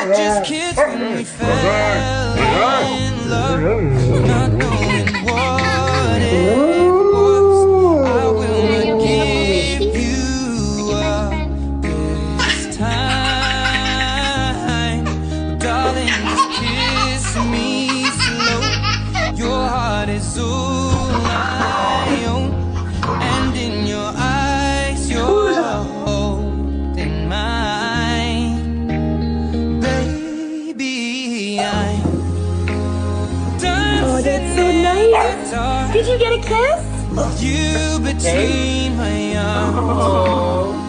just kids when we fell in love, not knowing what it was. I will not give you up this time, darling. Just kiss me slow. Your heart is all I own, and in your eyes you're holding mine. Baby, I'm dancing. Oh, that's so nice. Did you get a kiss? You between my arms.